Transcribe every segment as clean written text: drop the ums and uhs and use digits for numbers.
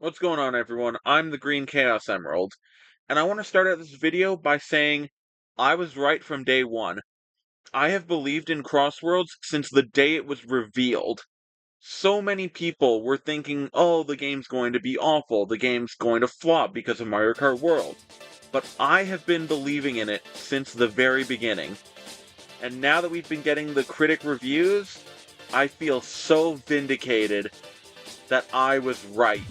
What's going on, everyone? I'm the Green Chaos Emerald, and I want to start out this video by saying I was right from day one. I have believed in Crossworlds since the day it was revealed. So many people were thinking, oh, the game's going to be awful, the game's going to flop because of Mario Kart World. But I have been believing in it since the very beginning. And now that we've been getting the critic reviews, I feel so vindicated that I was right.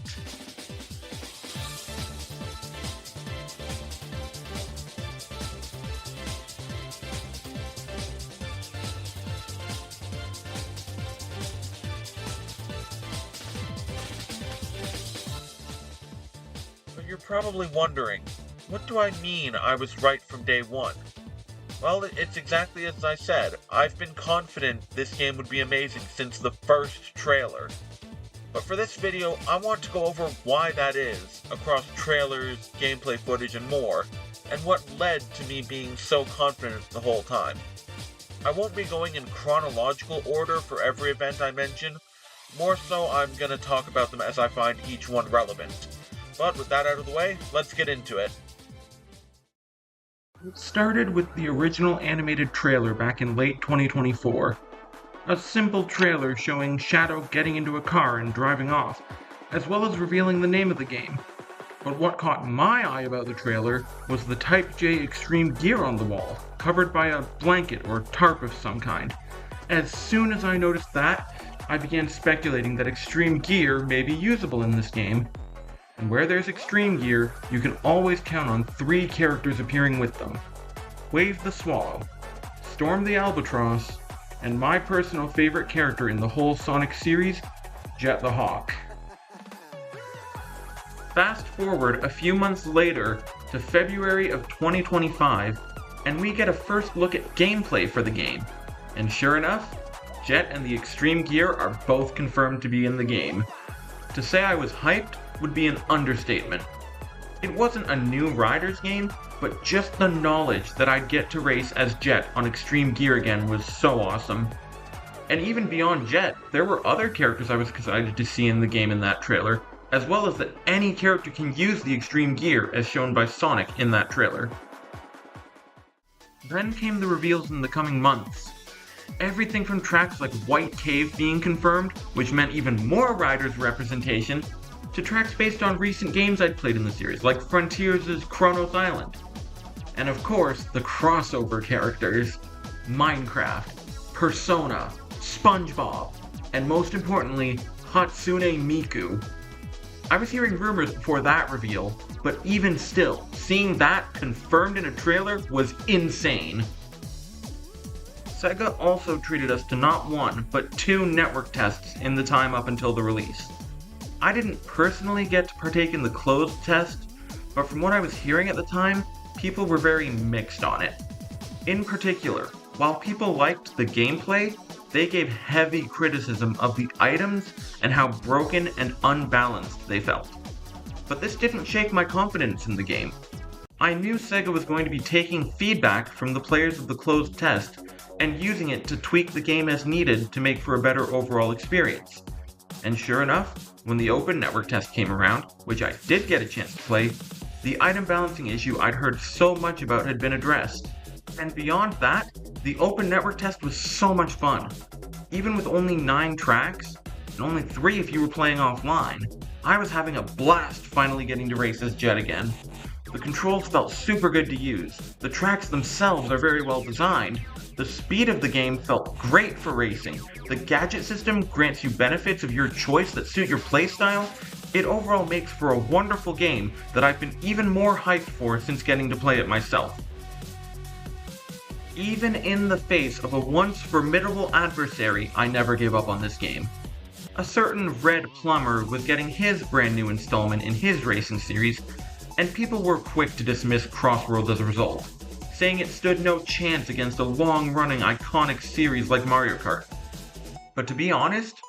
But you're probably wondering, what do I mean I was right from day one? Well, it's exactly as I said. I've been confident this game would be amazing since the first trailer. But for this video, I want to go over why that is, across trailers, gameplay footage, and more, and what led to me being so confident the whole time. I won't be going in chronological order for every event I mention, more so I'm going to talk about them as I find each one relevant. But with that out of the way, let's get into it. It started with the original animated trailer back in late 2024. A simple trailer showing Shadow getting into a car and driving off, as well as revealing the name of the game. But what caught my eye about the trailer was the Type J Extreme gear on the wall, covered by a blanket or tarp of some kind. As soon as I noticed that, I began speculating that Extreme gear may be usable in this game. And where there's Extreme gear, you can always count on 3 characters appearing with them. Wave the Swallow, Storm the Albatross, and my personal favorite character in the whole Sonic series, Jet the Hawk. Fast forward a few months later to February of 2025, and we get a first look at gameplay for the game. And sure enough, Jet and the Extreme gear are both confirmed to be in the game. To say I was hyped would be an understatement. It wasn't a new Riders game, but just the knowledge that I'd get to race as Jet on Extreme gear again was so awesome. And even beyond Jet, there were other characters I was excited to see in the game in that trailer, as well as that any character can use the Extreme gear as shown by Sonic in that trailer. Then came the reveals in the coming months. Everything from tracks like White Cave being confirmed, which meant even more Riders representation, to tracks based on recent games I'd played in the series, like Frontiers' Chronos Island. And of course, the crossover characters, Minecraft, Persona, SpongeBob, and most importantly, Hatsune Miku. I was hearing rumors before that reveal, but even still, seeing that confirmed in a trailer was insane. Sega also treated us to not 1, but 2 network tests in the time up until the release. I didn't personally get to partake in the closed test, but from what I was hearing at the time, people were very mixed on it. In particular, while people liked the gameplay, they gave heavy criticism of the items and how broken and unbalanced they felt. But this didn't shake my confidence in the game. I knew Sega was going to be taking feedback from the players of the closed test and using it to tweak the game as needed to make for a better overall experience. And sure enough, when the open network test came around, which I did get a chance to play, the item balancing issue I'd heard so much about had been addressed. And beyond that, the open network test was so much fun. Even with only 9 tracks, and only 3 if you were playing offline, I was having a blast finally getting to race as Jet again. The controls felt super good to use, the tracks themselves are very well designed, the speed of the game felt great for racing, the gadget system grants you benefits of your choice that suit your playstyle. It overall makes for a wonderful game that I've been even more hyped for since getting to play it myself. Even in the face of a once formidable adversary, I never gave up on this game. A certain Red Plumber was getting his brand new installment in his racing series, and people were quick to dismiss Crossworlds as a result, saying it stood no chance against a long-running iconic series like Mario Kart. But to be honest,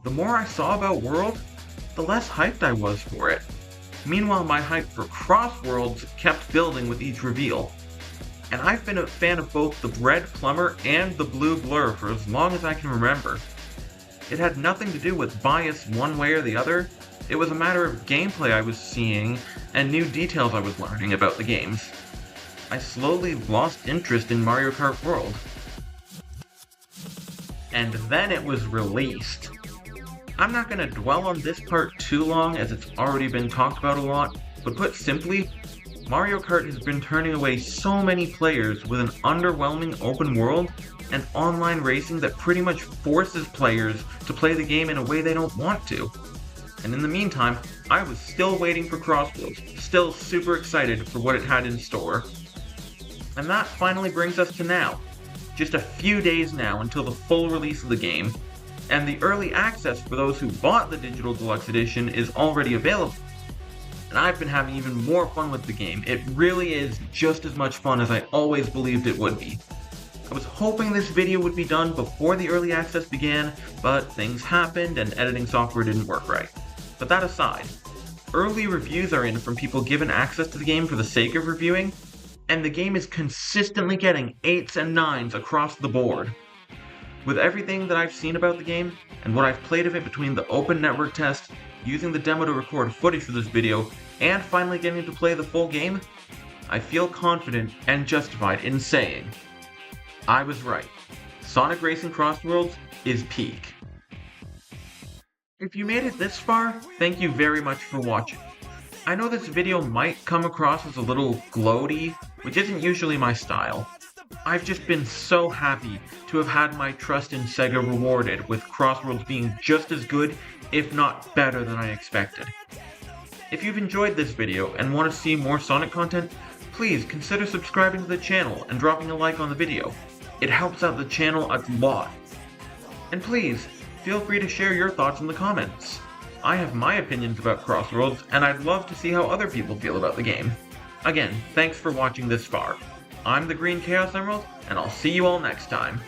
the more I saw about World, the less hyped I was for it. Meanwhile, my hype for Crossworlds kept building with each reveal. And I've been a fan of both the Red Plumber and the Blue Blur for as long as I can remember. It had nothing to do with bias one way or the other, It was a matter of gameplay I was seeing and new details I was learning about the games. I slowly lost interest in Mario Kart World. And then it was released. I'm not going to dwell on this part too long as it's already been talked about a lot, but put simply, Mario Kart has been turning away so many players with an underwhelming open world and online racing that pretty much forces players to play the game in a way they don't want to. And in the meantime, I was still waiting for Crossworlds, still super excited for what it had in store. And that finally brings us to now. Just a few days now until the full release of the game, and the early access for those who bought the Digital Deluxe Edition is already available. And I've been having even more fun with the game. It really is just as much fun as I always believed it would be. I was hoping this video would be done before the early access began, but things happened and editing software didn't work right. But that aside, early reviews are in from people given access to the game for the sake of reviewing, and the game is consistently getting 8s and 9s across the board. With everything that I've seen about the game, and what I've played of it between the open network test, using the demo to record footage for this video, and finally getting to play the full game, I feel confident and justified in saying, I was right. Sonic Racing Crossworlds is peak. If you made it this far, thank you very much for watching. I know this video might come across as a little gloaty, which isn't usually my style. I've just been so happy to have had my trust in Sega rewarded, with Crossworlds being just as good, if not better than I expected. If you've enjoyed this video and want to see more Sonic content, please consider subscribing to the channel and dropping a like on the video. It helps out the channel a lot. And please, feel free to share your thoughts in the comments. I have my opinions about Crossworlds, and I'd love to see how other people feel about the game. Again, thanks for watching this far. I'm the Green Chaos Emerald, and I'll see you all next time.